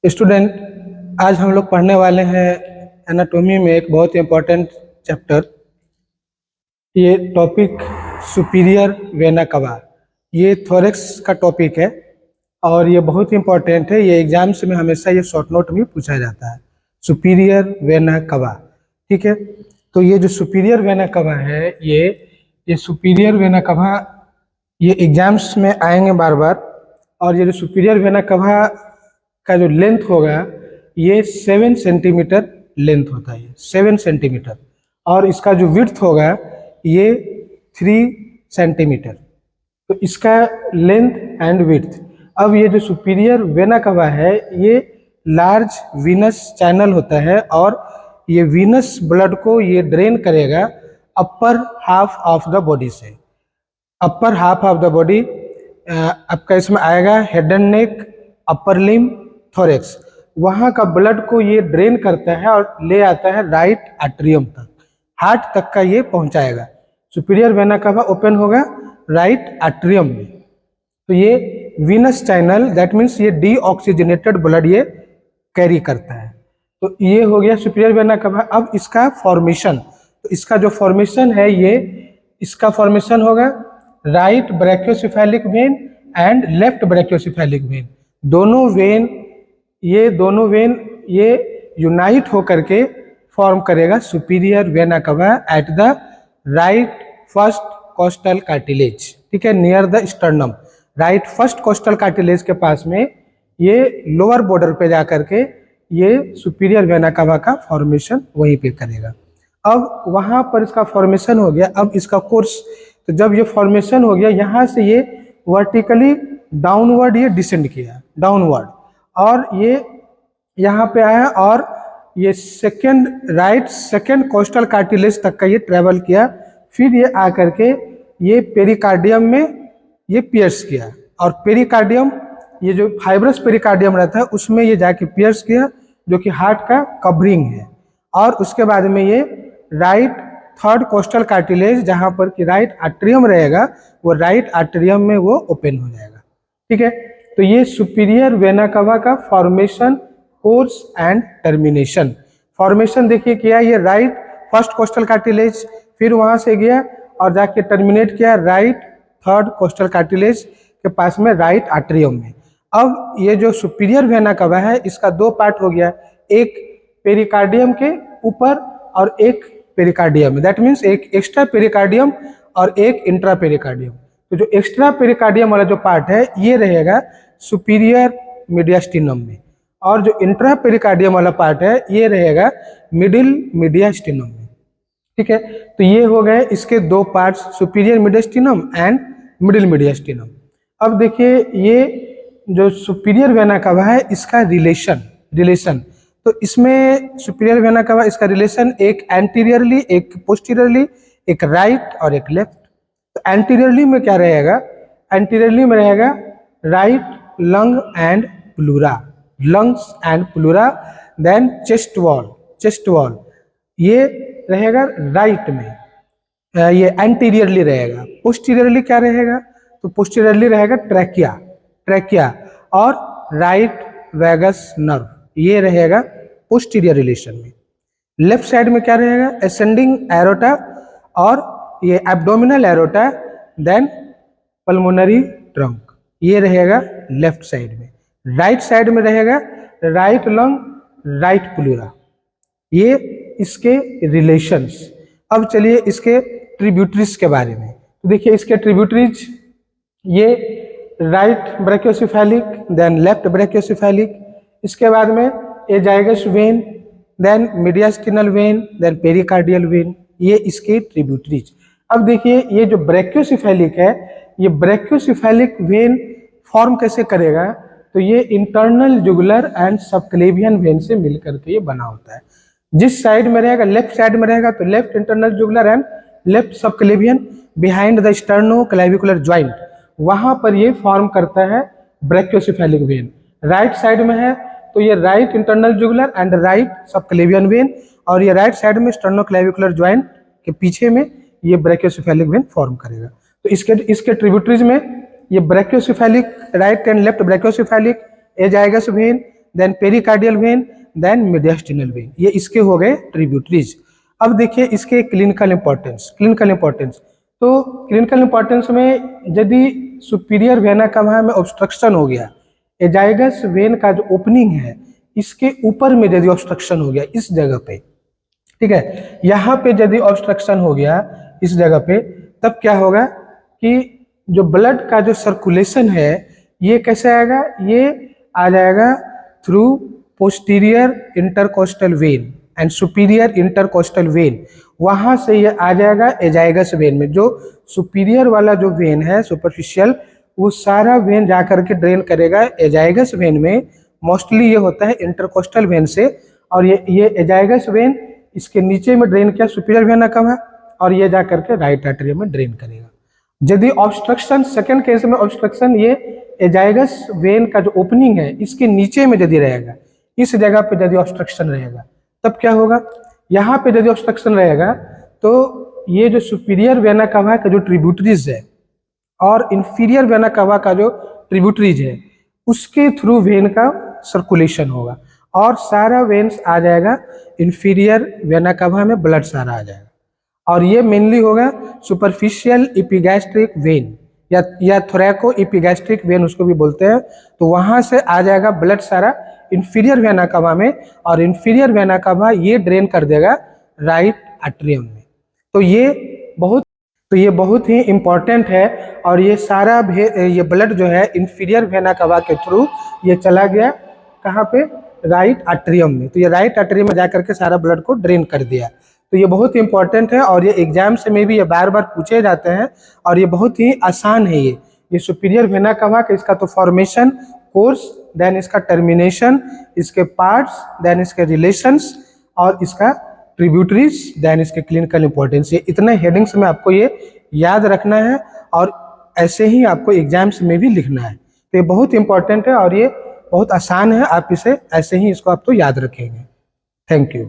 Student, आज हम लोग पढ़ने वाले हैं एनाटॉमी में एक बहुत ही इम्पोर्टेंट चैप्टर। ये टॉपिक सुपीरियर वेना कवा, ये थोरेक्स का टॉपिक है और ये बहुत ही इम्पोर्टेंट है। ये एग्जाम्स में हमेशा ये शॉर्ट नोट में पूछा जाता है, सुपीरियर वेना कवा। ठीक है, तो ये जो सुपीरियर वेना कवा है, ये सुपीरियर वेना कवा ये एग्जाम्स में आएंगे बार बार। और ये जो सुपीरियर वेना कवा का जो लेंथ होगा ये 7 सेंटीमीटर लेंथ होता है, 7 सेंटीमीटर। और इसका जो विड्थ होगा ये 3 सेंटीमीटर। तो इसका लेंथ एंड विड्थ। अब ये जो सुपीरियर वेना कवा है ये लार्ज वीनस चैनल होता है और ये वीनस ब्लड को ये ड्रेन करेगा upper half of the body से। Upper half of the body आपका इसमें आएगा head and neck, upper limb, thorax. वहाँ का ब्लड को ये ड्रेन करता है और ले आता है राइट एट्रियम तक, हार्ट तक का ये पहुँचाएगा। सुपीरियर वेना कवा ओपन होगा राइट एट्रियम में। तो ये वीनस चैनल, दैट मीन्स ये डीऑक्सीजनेटेड ब्लड ये कैरी करता है। तो ये हो गया सुपीरियर वेना कवा। अब इसका फॉर्मेशन, तो इसका जो फॉर्मेशन है ये इसका फॉर्मेशन होगा right brachiocephalic vein and left brachiocephalic vein. दोनों वेन ये यूनाइट होकर के फॉर्म करेगा superior vena cava at the right first costal cartilage. ठीक है, near the sternum. Right first costal cartilage के पास में ये लोअर बॉर्डर पे जा करके ये सुपीरियर वेना कवा का फॉर्मेशन वहीं पे करेगा। अब वहाँ पर इसका फॉर्मेशन हो गया। अब इसका कोर्स, तो जब ये फॉर्मेशन हो गया यहाँ से ये वर्टिकली डाउनवर्ड ये डिसेंड किया, डाउनवर्ड, और ये यहाँ पे आया और ये राइट सेकेंड कोस्टल कार्टिलेज तक का ये ट्रेवल किया। फिर ये आकर के ये पेरिकार्डियम में ये पियर्स किया और पेरिकार्डियम, ये जो फाइब्रस पेरिकार्डियम रहता है उसमें ये जाके पियर्स किया, जो कि हार्ट का कवरिंग है। और उसके बाद में ये राइट थर्ड कोस्टल कार्टिलेज, जहाँ पर कि राइट एट्रियम रहेगा, वो राइट एट्रियम में वो ओपन हो जाएगा। ठीक है, तो ये सुपीरियर वेना कवा का formation, course and termination. Formation देखिए किया ये राइट फर्स्ट कोस्टल कार्टिलेज, फिर वहाँ से गया और जाके टर्मिनेट किया राइट थर्ड कोस्टल कार्टिलेज के पास में राइट एट्रियम में। अब ये जो सुपीरियर वेना कवा है इसका 2 पार्ट हो गया, एक पेरिकार्डियम के ऊपर और एक पेरिकार्डियम में। दैट मीन्स एक एक्स्ट्रा पेरिकार्डियम और एक इंट्रा पेरिकार्डियम। तो जो एक्स्ट्रा पेरिकार्डियम वाला जो पार्ट है ये रहेगा सुपीरियर मीडियास्टिनम में, और जो इंट्रा पेरिकार्डियम वाला पार्ट है ये रहेगा मिडिल मीडियास्टिनम में। ठीक है, तो ये हो गए इसके 2 parts, superior mediastinum and middle mediastinum. अब देखिए ये जो सुपीरियर वेना कवा है इसका रिलेशन, तो इसमें सुपीरियर वेना कवा इसका रिलेशन एक एंटीरियरली, एक पोस्टीरियरली, एक राइट और एक लेफ्ट। तो एंटीरियरली में क्या रहेगा? एंटीरियरली में रहेगा right lung and pleura, lungs and pleura. Then chest wall ये रहेगा राइट में, ये एंटीरियरली रहेगा। पोस्टीरियरली क्या रहेगा? तो पोस्टीरियरली रहेगा ट्रैकिया और राइट वैगस नर्व, ये रहेगा पोस्टीरियर रिलेशन में। लेफ्ट साइड में क्या रहेगा? असेंडिंग एरोटा और ये abdominal aorta, then pulmonary trunk, ये रहेगा लेफ्ट साइड में। राइट साइड में रहेगा राइट लंग, राइट प्लूरा, ये इसके रिलेशंस। अब चलिए इसके ट्रिब्यूटरीज के बारे में। तो देखिए इसके ट्रिब्यूटरीज, ये right brachiocephalic, then left brachiocephalic, इसके बाद में azygos vein, then mediastinal vein, then pericardial vein, ये इसके ट्रिब्यूटरीज। अब देखिए ये जो ब्रैकियोसेफेलिक है, ये ब्रैकियोसेफेलिक वेन फॉर्म कैसे करेगा? तो ये internal jugular and subclavian vein से मिलकर के ये बना होता है। जिस साइड में रहेगा, लेफ्ट साइड में रहेगा तो left internal jugular and left subclavian behind the sterno clavicular joint, वहां पर ये फॉर्म करता है ब्रैकियोसेफेलिक वेन। राइट साइड में है तो ये right internal jugular and right subclavian vein, और ये राइट साइड में स्टर्नो क्लेविकुलर ज्वाइंट के पीछे में ये ब्रैकियोसेफेलिक वेन फॉर्म करेगा। तो इसके ट्रिब्यूटरीज में ये brachiocephalic, right and left brachiocephalic, azygos vein, then pericardial vein, then mediastinal vein. ये इसके हो गए ट्रिब्यूटरीज। अब देखिए इसके क्लिनिकल इंपॉर्टेंस। तो क्लिनिकल इंपॉर्टेंस में यदि सुपीरियर वेना कवा में ऑब्स्ट्रक्शन हो गया, एजाइगस वेन का जो ओपनिंग है इसके ऊपर में यदि ऑब्स्ट्रक्शन हो गया इस जगह पे, ठीक है, यहाँ पे यदि ऑब्स्ट्रक्शन हो गया इस जगह पे, तब क्या होगा कि जो ब्लड का जो सर्कुलेशन है ये कैसे आएगा, ये आ जाएगा through posterior intercostal when and superior intercostal when. वहां से ये आ जाएगा एजाइगस वेन में। जो सुपीरियर वाला जो वेन है सुपरफिशियल, वो सारा वेन जा करके ड्रेन करेगा एजाइगस वेन में। मोस्टली ये होता है इंटरकोस्टल वेन से, और ये एजाइगस वेन इसके नीचे में ड्रेन किया सुपीरियर वेना कवा, और ये जा करके राइट आर्टरियम में ड्रेन करेगा। यदि ऑब्स्ट्रक्शन, सेकंड केस में ऑब्स्ट्रक्शन ये एजाइगस वेन का जो ओपनिंग है इसके नीचे में यदि रहेगा, इस जगह पे यदि ऑब्स्ट्रक्शन रहेगा, तब क्या होगा, यहाँ पे यदि ऑब्स्ट्रक्शन रहेगा तो ये जो सुपीरियर वेना कवा का जो ट्रिब्यूटरीज है और इंफीरियर वेना कवा का जो ट्रिब्यूटरीज है उसके थ्रू वेन का सर्कुलेशन होगा, और सारा वेन्स आ जाएगा इंफीरियर वेना कवा में, ब्लड सारा आ जाएगा। और ये मेनली होगा सुपरफिशियल एपिगैस्ट्रिक वेन या थोरैको एपिगैस्ट्रिक वेन उसको भी बोलते हैं। तो वहां से आ जाएगा ब्लड सारा इंफीरियर वेना कवा में, और इंफीरियर वेना कवा ये ड्रेन कर देगा राइट आर्टरियम में। तो ये बहुत ही इम्पोर्टेंट है, और ये सारा ये ब्लड जो है इंफीरियर वेना कवा के थ्रू ये चला गया कहाँ पे, राइट आर्टरियम में। तो ये राइट आर्टरियम में जाकर के सारा ब्लड को ड्रेन कर दिया। तो ये बहुत ही इंपॉर्टेंट है, और ये एग्जाम्स में भी ये बार बार पूछे जाते हैं, और ये बहुत ही आसान है। ये सुपीरियर वेना कवा का इसका तो फॉर्मेशन, कोर्स, देन इसका टर्मिनेशन, इसके पार्ट्स, देन इसके रिलेशंस, और इसका ट्रिब्यूटरीज, देन इसके क्लिनिकल इंपॉर्टेंस। ये इतने हेडिंग्स में आपको ये याद रखना है, और ऐसे ही आपको एग्जाम्स में भी लिखना है। तो ये बहुत इंपॉर्टेंट है, और ये बहुत आसान है, आप इसे ऐसे ही इसको आप तो याद रखेंगे। Thank you.